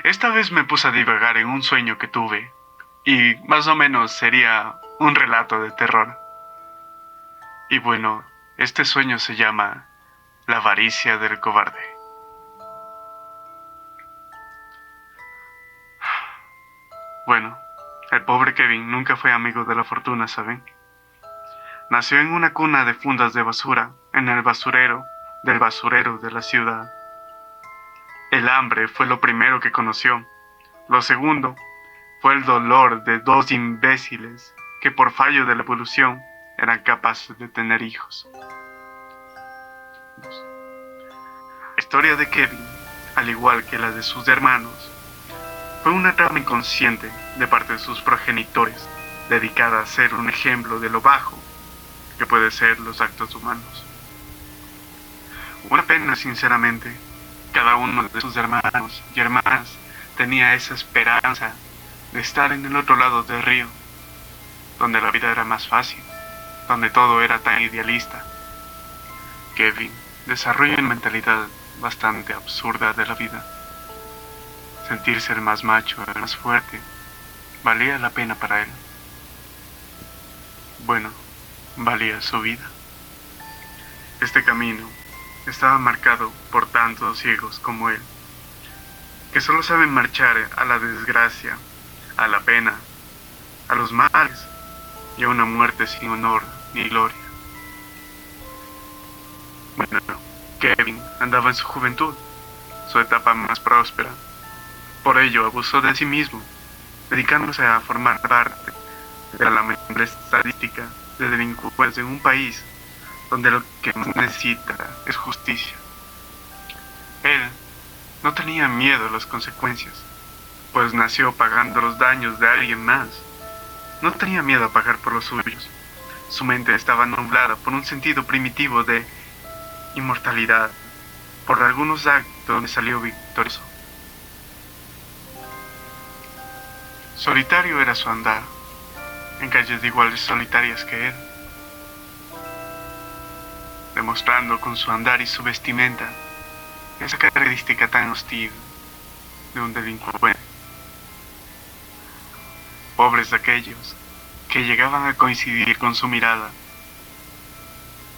Esta vez me puse a divagar en un sueño que tuve, y más o menos sería un relato de terror. Y bueno, este sueño se llama La avaricia del cobarde. Bueno, el pobre Kevin nunca fue amigo de la fortuna, ¿saben? Nació en una cuna de fundas de basura, en el basurero de la ciudad. El hambre fue lo primero que conoció. Lo segundo fue el dolor de dos imbéciles que por fallo de la evolución eran capaces de tener hijos. La historia de Kevin, al igual que la de sus hermanos, fue una trama inconsciente de parte de sus progenitores, dedicada a ser un ejemplo de lo bajo que pueden ser los actos humanos. Una pena, sinceramente, cada uno de sus hermanos y hermanas tenía esa esperanza de estar en el otro lado del río, donde la vida era más fácil, donde todo era tan idealista. Kevin desarrolla una mentalidad bastante absurda de la vida. Sentirse el más macho, el más fuerte, valía la pena para él. Bueno, valía su vida. Este camino estaba marcado por tantos ciegos como él, que solo saben marchar a la desgracia, a la pena, a los males y a una muerte sin honor ni gloria. Bueno, Kevin andaba en su juventud, su etapa más próspera. Por ello abusó de sí mismo, dedicándose a formar parte de la lamentable estadística de delincuentes en un país donde lo que más necesita es justicia. Él no tenía miedo a las consecuencias, pues nació pagando los daños de alguien más. No tenía miedo a pagar por los suyos. Su mente estaba nublada por un sentido primitivo de inmortalidad. Por algunos actos le salió victorioso. Solitario era su andar, en calles de iguales solitarias que él, demostrando con su andar y su vestimenta esa característica tan hostil de un delincuente. Pobres aquellos que llegaban a coincidir con su mirada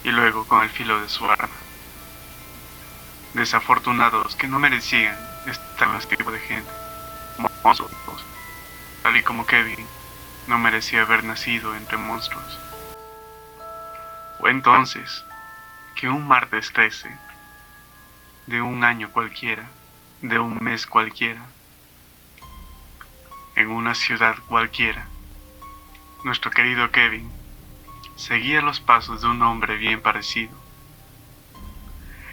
y luego con el filo de su arma. Desafortunados que no merecían estar en este tipo de gente, monstruos, tal y como Kevin no merecía haber nacido entre monstruos. Fue entonces que un martes 13 de un año cualquiera, de un mes cualquiera, en una ciudad cualquiera, nuestro querido Kevin seguía los pasos de un hombre bien parecido.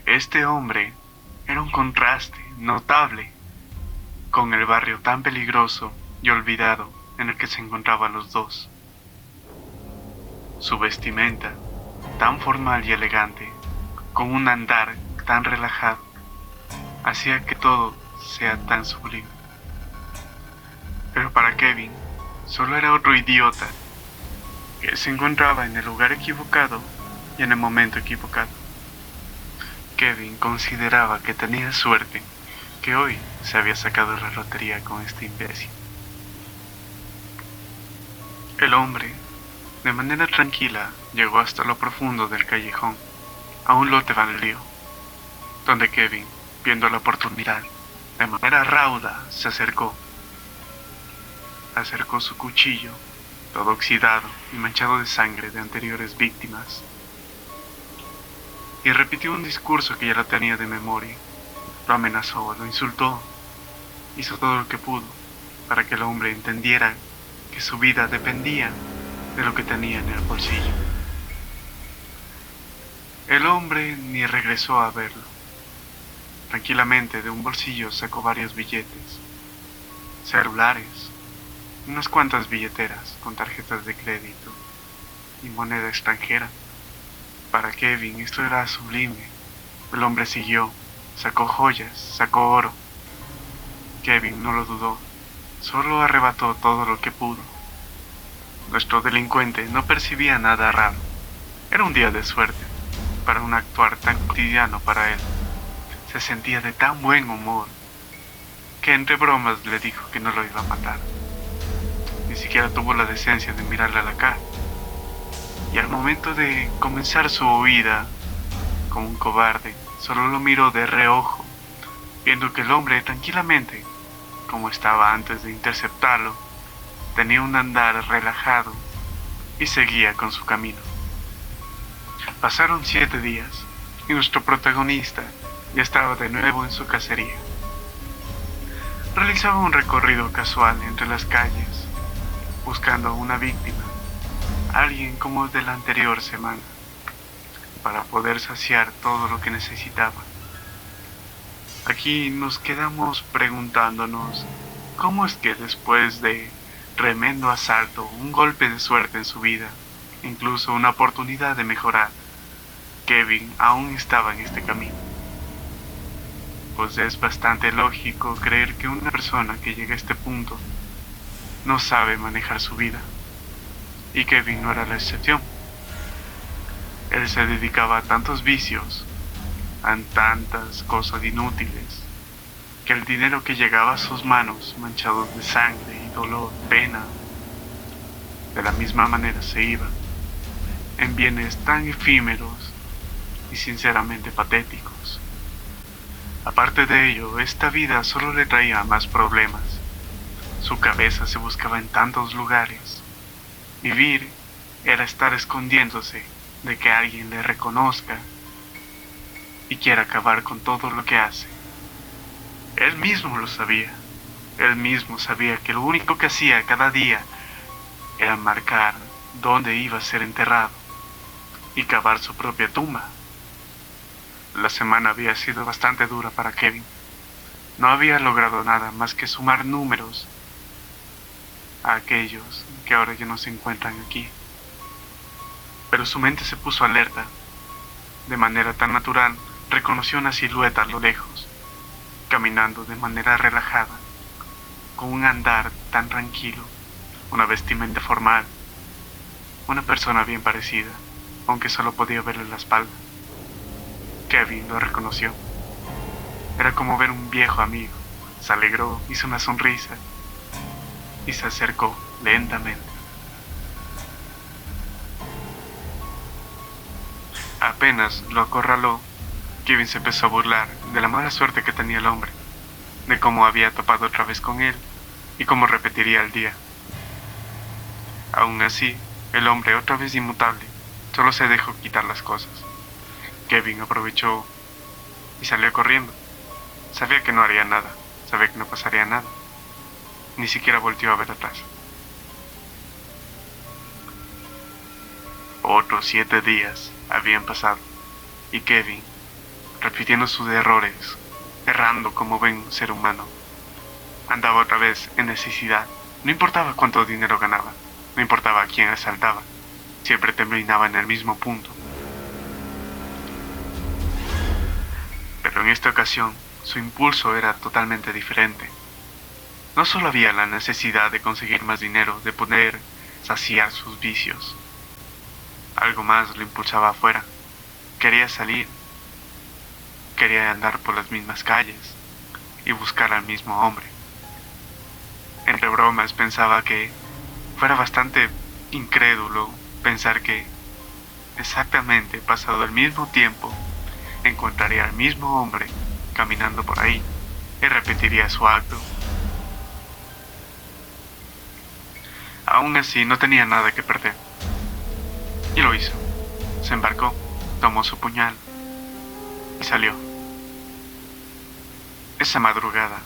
Este hombre era un contraste notable con el barrio tan peligroso y olvidado en el que se encontraban los dos. Su vestimenta, tan formal y elegante, con un andar tan relajado, hacía que todo sea tan sublime. Pero para Kevin, solo era otro idiota que se encontraba en el lugar equivocado y en el momento equivocado. Kevin consideraba que tenía suerte, que hoy se había sacado la lotería con este imbécil. El hombre, de manera tranquila, llegó hasta lo profundo del callejón, a un lote baldío, donde Kevin, viendo la oportunidad, de manera rauda se acercó su cuchillo, todo oxidado y manchado de sangre de anteriores víctimas, y repitió un discurso que ya lo tenía de memoria. Lo amenazó, lo insultó, hizo todo lo que pudo para que el hombre entendiera que su vida dependía de lo que tenía en el bolsillo. El hombre ni regresó a verlo. Tranquilamente de un bolsillo sacó varios billetes, celulares, unas cuantas billeteras con tarjetas de crédito y moneda extranjera. Para Kevin esto era sublime. El hombre siguió, sacó joyas, sacó oro. Kevin no lo dudó, solo arrebató todo lo que pudo. Nuestro delincuente no percibía nada raro. Era un día de suerte, para un actuar tan cotidiano para él. Se sentía de tan buen humor. que entre bromas le dijo que no lo iba a matar. Ni siquiera tuvo la decencia de mirarle a la cara. Y al momento de comenzar su huida, como un cobarde, solo lo miró de reojo, viendo que el hombre tranquilamente, como estaba antes de interceptarlo, tenía un andar relajado y seguía con su camino. Pasaron 7 días y nuestro protagonista ya estaba de nuevo en su cacería. Realizaba un recorrido casual entre las calles, buscando a una víctima, alguien como de la anterior semana, para poder saciar todo lo que necesitaba. Aquí nos quedamos preguntándonos cómo es que después de tremendo asalto, un golpe de suerte en su vida, incluso una oportunidad de mejorar, Kevin aún estaba en este camino. Pues es bastante lógico creer que una persona que llega a este punto no sabe manejar su vida, y Kevin no era la excepción. Él se dedicaba a tantos vicios, a tantas cosas inútiles, que el dinero que llegaba a sus manos, manchados de sangre y dolor, pena, de la misma manera se iba en bienes tan efímeros y sinceramente patéticos. Aparte de ello, esta vida solo le traía más problemas. Su cabeza se buscaba en tantos lugares. Vivir era estar escondiéndose de que alguien le reconozca y quiera acabar con todo lo que hace. Él mismo lo sabía. Él mismo sabía que lo único que hacía cada día era marcar dónde iba a ser enterrado y cavar su propia tumba. La semana había sido bastante dura para Kevin. No había logrado nada más que sumar números a aquellos que ahora ya no se encuentran aquí. Pero su mente se puso alerta. De manera tan natural, reconoció una silueta a lo lejos, caminando de manera relajada, con un andar tan tranquilo, una vestimenta formal, una persona bien parecida, aunque solo podía verle la espalda. Kevin lo reconoció. Era como ver un viejo amigo. Se alegró, hizo una sonrisa y se acercó lentamente. Apenas lo acorraló, Kevin se empezó a burlar de la mala suerte que tenía el hombre, de cómo había topado otra vez con él y cómo repetiría el día. Aún así, el hombre, otra vez inmutable, solo se dejó quitar las cosas. Kevin aprovechó y salió corriendo. Sabía que no haría nada, sabía que no pasaría nada. Ni siquiera volteó a ver atrás. Otros 7 días habían pasado y Kevin, repitiendo sus errores, errando como ven un ser humano, andaba otra vez en necesidad. No importaba cuánto dinero ganaba, no importaba a quién asaltaba, siempre terminaba en el mismo punto. Pero en esta ocasión, su impulso era totalmente diferente. No solo había la necesidad de conseguir más dinero, de poder saciar sus vicios. Algo más lo impulsaba afuera. Quería salir. Quería andar por las mismas calles y buscar al mismo hombre. Entre bromas pensaba que fuera bastante incrédulo pensar que exactamente pasado el mismo tiempo encontraría al mismo hombre caminando por ahí y repetiría su acto. Aún así no tenía nada que perder. Y lo hizo. Se embarcó, tomó su puñal y salió. Esa madrugada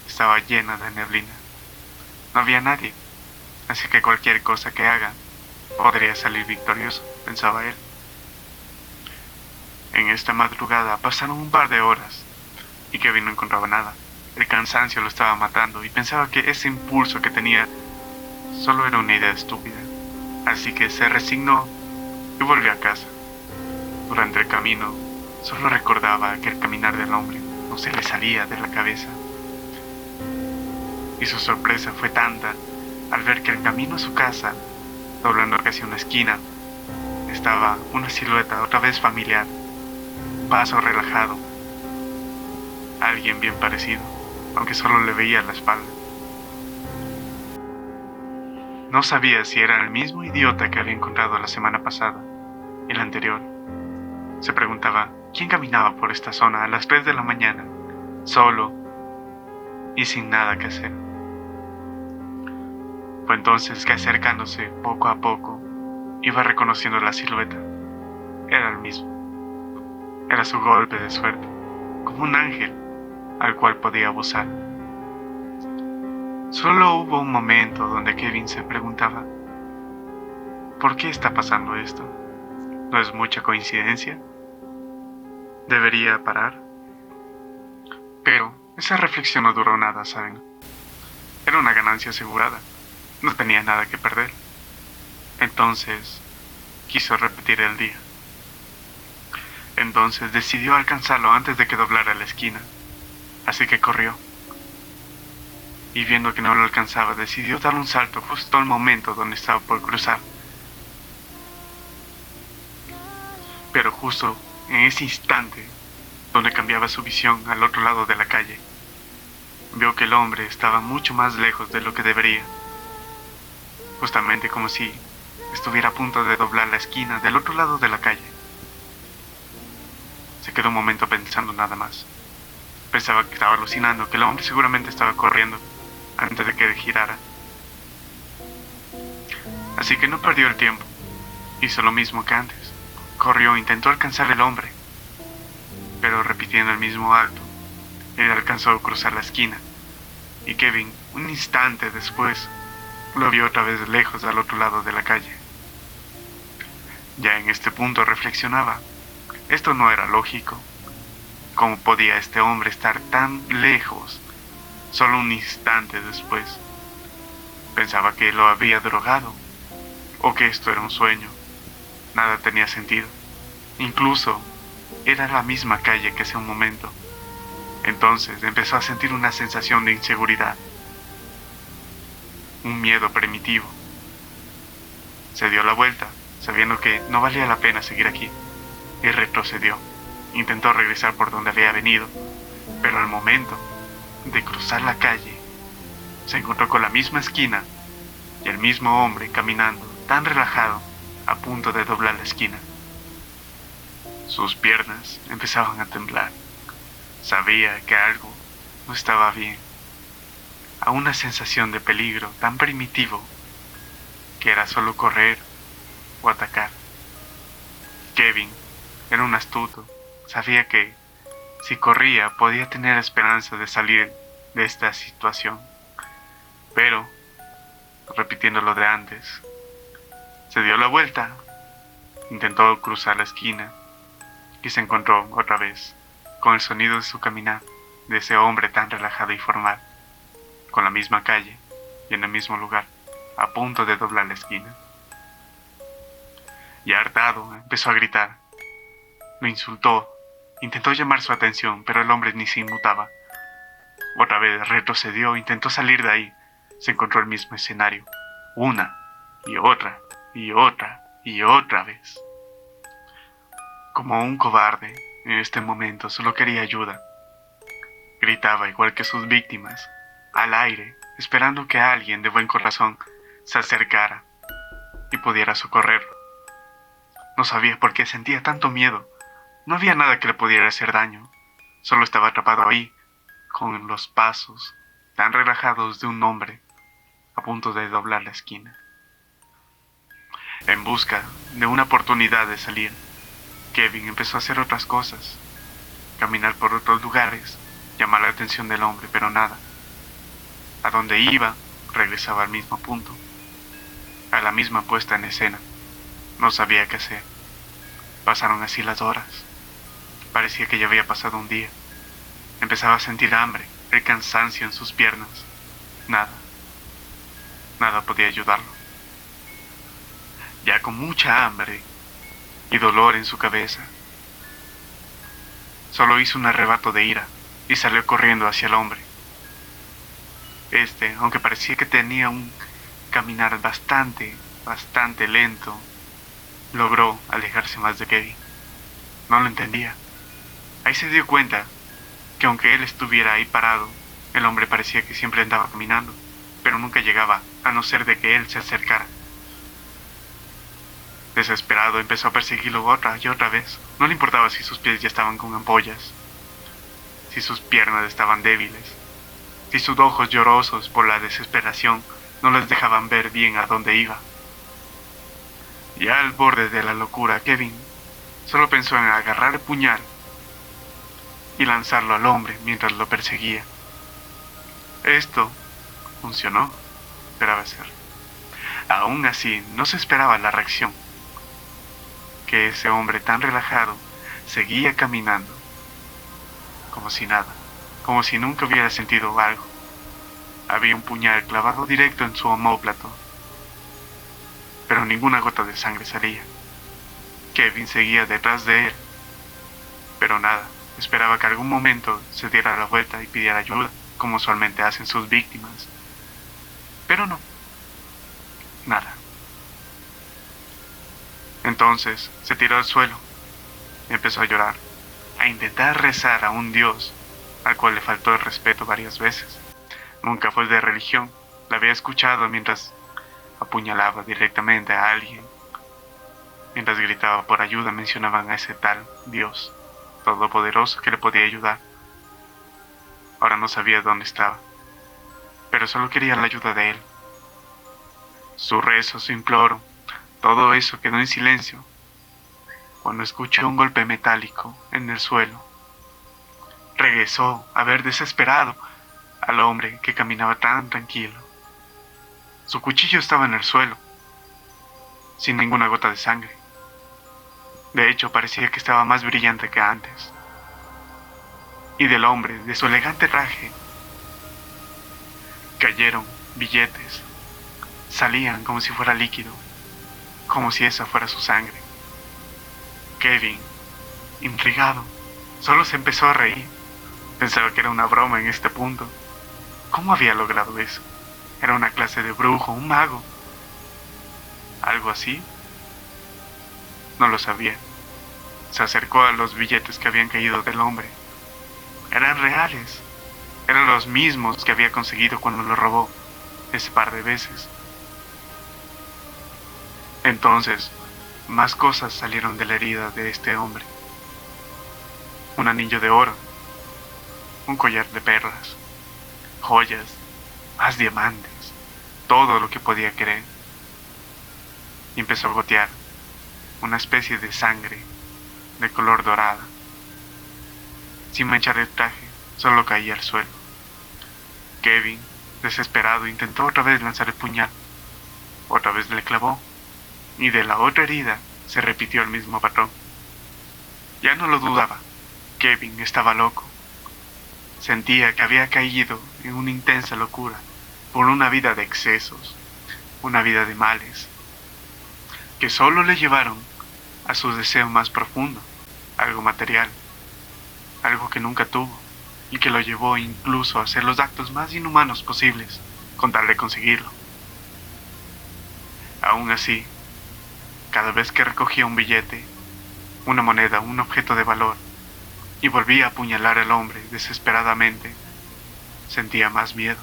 estaba llena de neblina. No había nadie, así que cualquier cosa que haga podría salir victorioso, pensaba él. En esta madrugada pasaron un par de horas y Kevin no encontraba nada. El cansancio lo estaba matando y pensaba que ese impulso que tenía solo era una idea estúpida. Así que se resignó y volvió a casa. Durante el camino solo recordaba que el caminar del hombre no se le salía de la cabeza. Y su sorpresa fue tanta al ver que el camino a su casa, doblando casi una esquina, estaba una silueta otra vez familiar, paso relajado, alguien bien parecido, aunque solo le veía la espalda. No sabía si era el mismo idiota que había encontrado la semana pasada y la anterior. Se preguntaba quién caminaba por esta zona a las 3 de la mañana, solo y sin nada que hacer. Fue entonces que, acercándose poco a poco, iba reconociendo la silueta. Era el mismo. Era su golpe de suerte, como un ángel al cual podía abusar. Solo hubo un momento donde Kevin se preguntaba: ¿por qué está pasando esto? ¿No es mucha coincidencia? ¿Debería parar? Pero esa reflexión no duró nada, ¿saben? Era una ganancia asegurada. No tenía nada que perder. Entonces, quiso repetir el día. Entonces decidió alcanzarlo antes de que doblara la esquina. Así que corrió. Y viendo que no lo alcanzaba, decidió dar un salto justo al momento donde estaba por cruzar. Pero justo en ese instante, donde cambiaba su visión al otro lado de la calle, vio que el hombre estaba mucho más lejos de lo que debería. Justamente como si estuviera a punto de doblar la esquina del otro lado de la calle. Se quedó un momento pensando nada más. Pensaba que estaba alucinando, que el hombre seguramente estaba corriendo antes de que girara. Así que no perdió el tiempo. Hizo lo mismo que antes. Corrió, intentó alcanzar al hombre. Pero repitiendo el mismo acto, él alcanzó a cruzar la esquina. Y Kevin, un instante después, lo vio otra vez lejos al otro lado de la calle. Ya en este punto reflexionaba. Esto no era lógico. ¿Cómo podía este hombre estar tan lejos solo un instante después? Pensaba que lo había drogado o que esto era un sueño. Nada tenía sentido. Incluso era la misma calle que hace un momento. Entonces empezó a sentir una sensación de inseguridad, un miedo primitivo. Se dio la vuelta, sabiendo que no valía la pena seguir aquí, y retrocedió. Intentó regresar por donde había venido, pero al momento de cruzar la calle, se encontró con la misma esquina y el mismo hombre caminando tan relajado, a punto de doblar la esquina. Sus piernas empezaban a temblar. Sabía que algo no estaba bien. A una sensación de peligro tan primitivo que era solo correr o atacar. Kevin era un astuto. Sabía que si corría podía tener esperanza de salir de esta situación. Pero, repitiendo lo de antes, se dio la vuelta, intentó cruzar la esquina y se encontró otra vez con el sonido de su caminar, de ese hombre tan relajado y formal, con la misma calle y en el mismo lugar, a punto de doblar la esquina. Y hartado, empezó a gritar. Lo insultó, intentó llamar su atención, pero el hombre ni se inmutaba. Otra vez retrocedió, intentó salir de ahí. Se encontró el mismo escenario, una y otra y otra y otra vez. Como un cobarde, en este momento solo quería ayuda. Gritaba igual que sus víctimas, al aire, esperando que alguien de buen corazón se acercara y pudiera socorrerlo. No sabía por qué sentía tanto miedo. No había nada que le pudiera hacer daño. Solo estaba atrapado ahí, con los pasos tan relajados de un hombre a punto de doblar la esquina. En busca de una oportunidad de salir, Kevin empezó a hacer otras cosas. Caminar por otros lugares, llamar la atención del hombre, pero nada. A donde iba, regresaba al mismo punto, a la misma puesta en escena. No sabía qué hacer. Pasaron así las horas. Parecía que ya había pasado un día. Empezaba a sentir hambre, el cansancio en sus piernas. Nada podía ayudarlo. Ya con mucha hambre y dolor en su cabeza, solo hizo un arrebato de ira y salió corriendo hacia el hombre. Aunque parecía que tenía un caminar bastante lento, logró alejarse más de Kevin. No lo entendía. Ahí se dio cuenta que aunque él estuviera ahí parado, El hombre parecía que siempre andaba caminando, pero nunca llegaba, a no ser de que él se acercara. Desesperado, empezó a perseguirlo otra y otra vez. No le importaba si sus pies ya estaban con ampollas, si sus piernas estaban débiles, si sus ojos llorosos por la desesperación no les dejaban ver bien a dónde iba. Ya al borde de la locura, Kevin solo pensó en agarrar el puñal y lanzarlo al hombre mientras lo perseguía. Esto funcionó, esperaba ser. Aún así, no se esperaba la reacción. Que ese hombre tan relajado seguía caminando, como si nada, como si nunca hubiera sentido algo. Había un puñal clavado directo en su omóplato, pero ninguna gota de sangre salía. Kevin seguía detrás de él, pero nada, esperaba que algún momento se diera la vuelta y pidiera ayuda, como usualmente hacen sus víctimas. Pero no, nada. Entonces se tiró al suelo y empezó a llorar, a intentar rezar a un Dios al cual le faltó el respeto varias veces. Nunca fue de religión, la había escuchado mientras apuñalaba directamente a alguien. Mientras gritaba por ayuda mencionaban a ese tal Dios todopoderoso que le podía ayudar. Ahora no sabía dónde estaba, pero solo quería la ayuda de él. Su rezo, su imploro, todo eso quedó en silencio cuando escuchó un golpe metálico en el suelo. Regresó a ver desesperado al hombre que caminaba tan tranquilo. Su cuchillo estaba en el suelo, sin ninguna gota de sangre. De hecho, parecía que estaba más brillante que antes. Y del hombre, de su elegante traje, cayeron billetes. Salían como si fuera líquido, como si esa fuera su sangre. Kevin, intrigado, solo se empezó a reír. Pensaba que era una broma en este punto. ¿Cómo había logrado eso? ¿Era una clase de brujo, un mago? ¿Algo así? No lo sabía. Se acercó a los billetes que habían caído del hombre. Eran reales. Eran los mismos que había conseguido cuando lo robó ese par de veces. Entonces, más cosas salieron de la herida de este hombre. Un anillo de oro, un collar de perlas, joyas, más diamantes, todo lo que podía querer. Y empezó a gotear una especie de sangre de color dorada. Sin manchar el traje, solo caía al suelo. Kevin, desesperado, intentó otra vez lanzar el puñal. Otra vez le clavó, y de la otra herida se repitió el mismo patrón. Ya no lo dudaba. Kevin estaba loco. Sentía que había caído en una intensa locura por una vida de excesos, una vida de males, que solo le llevaron a su deseo más profundo, algo material, algo que nunca tuvo y que lo llevó incluso a hacer los actos más inhumanos posibles con tal de conseguirlo. Aún así, cada vez que recogía un billete, una moneda, un objeto de valor, y volvía a apuñalar al hombre desesperadamente, sentía más miedo.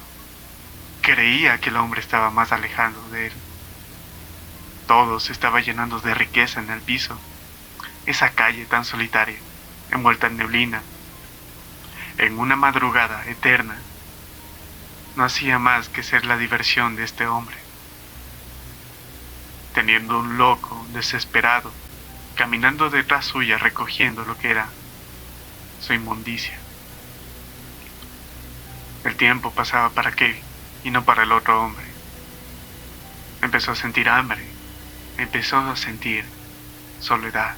Creía que el hombre estaba más alejado de él. Todo se estaba llenando de riqueza en el piso. Esa calle tan solitaria, envuelta en neblina, en una madrugada eterna, no hacía más que ser la diversión de este hombre. Teniendo un loco desesperado, caminando detrás suya recogiendo lo que era su inmundicia. El tiempo pasaba para Kevin y no para el otro hombre. Empezó a sentir hambre, empezó a sentir soledad.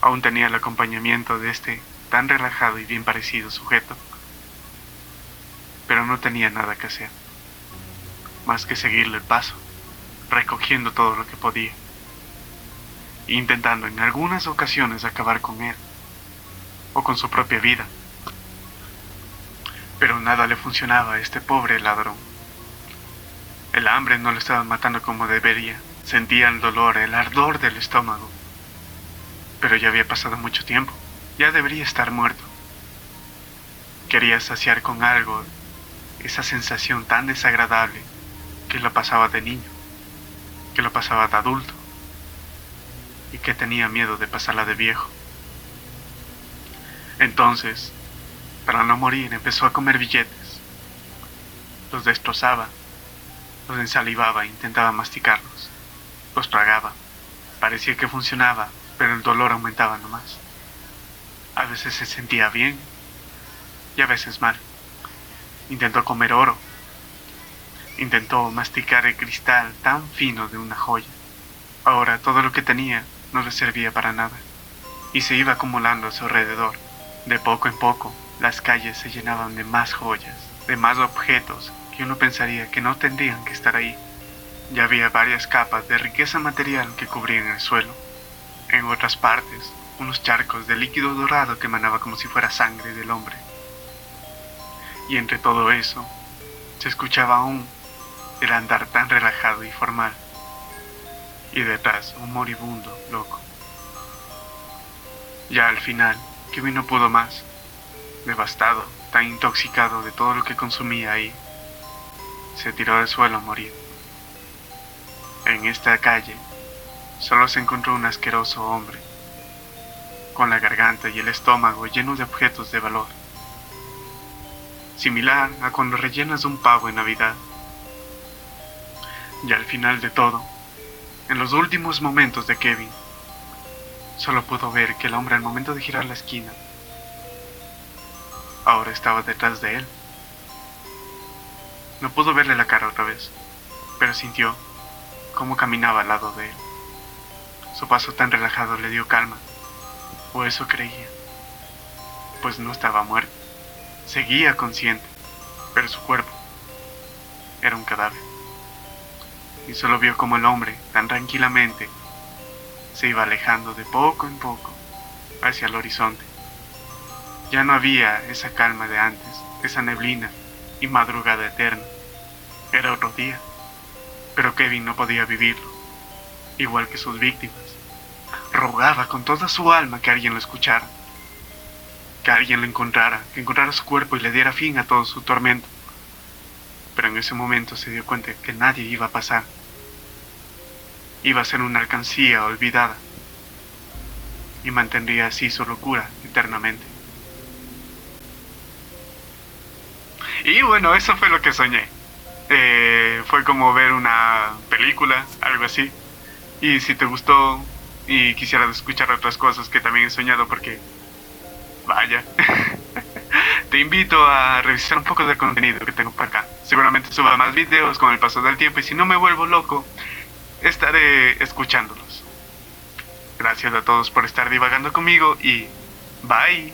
Aún tenía el acompañamiento de este tan relajado y bien parecido sujeto, pero no tenía nada que hacer, más que seguirle el paso, recogiendo todo lo que podía, intentando en algunas ocasiones acabar con él, o con su propia vida. Pero nada le funcionaba a este pobre ladrón. El hambre no lo estaba matando como debería. Sentía el dolor, el ardor del estómago. Pero ya había pasado mucho tiempo. Ya debería estar muerto. Quería saciar con algo esa sensación tan desagradable que lo pasaba de niño, que lo pasaba de adulto y que tenía miedo de pasarla de viejo. Entonces, para no morir, empezó a comer billetes. Los destrozaba, los ensalivaba e intentaba masticarlos. Los tragaba. Parecía que funcionaba, pero el dolor aumentaba nomás. A veces se sentía bien y a veces mal. Intentó comer oro. Intentó masticar el cristal tan fino de una joya. Ahora todo lo que tenía no le servía para nada y se iba acumulando a su alrededor. De poco en poco, las calles se llenaban de más joyas, de más objetos que uno pensaría que no tendrían que estar ahí. Ya había varias capas de riqueza material que cubrían el suelo. En otras partes, unos charcos de líquido dorado que emanaba como si fuera sangre del hombre. Y entre todo eso, se escuchaba aún el andar tan relajado y formal. Y detrás, un moribundo loco. Ya al final, Kevin no pudo más. Devastado, tan intoxicado de todo lo que consumía ahí, se tiró al suelo a morir. En esta calle, solo se encontró un asqueroso hombre, con la garganta y el estómago llenos de objetos de valor, similar a cuando rellenas un pavo en Navidad. Y al final de todo, en los últimos momentos de Kevin, solo pudo ver que el hombre al momento de girar la esquina, ahora estaba detrás de él. No pudo verle la cara otra vez, pero sintió cómo caminaba al lado de él. Su paso tan relajado le dio calma, o eso creía, pues no estaba muerto. Seguía consciente, pero su cuerpo era un cadáver. Y solo vio como el hombre, tan tranquilamente, se iba alejando de poco en poco hacia el horizonte. Ya no había esa calma de antes, esa neblina y madrugada eterna. Era otro día, pero Kevin no podía vivirlo, igual que sus víctimas. Rogaba con toda su alma que alguien lo escuchara, que alguien lo encontrara, que encontrara su cuerpo y le diera fin a todo su tormento. Pero en ese momento se dio cuenta que nadie iba a pasar. Iba a ser una alcancía olvidada y mantendría así su locura eternamente. Y bueno, eso fue lo que soñé. Fue como ver una película, algo así. Y si te gustó y quisieras escuchar otras cosas que también he soñado, porque vaya, te invito a revisar un poco del contenido que tengo para acá. Seguramente suba más videos con el paso del tiempo y si no me vuelvo loco, estaré escuchándolos. Gracias a todos por estar divagando conmigo y bye.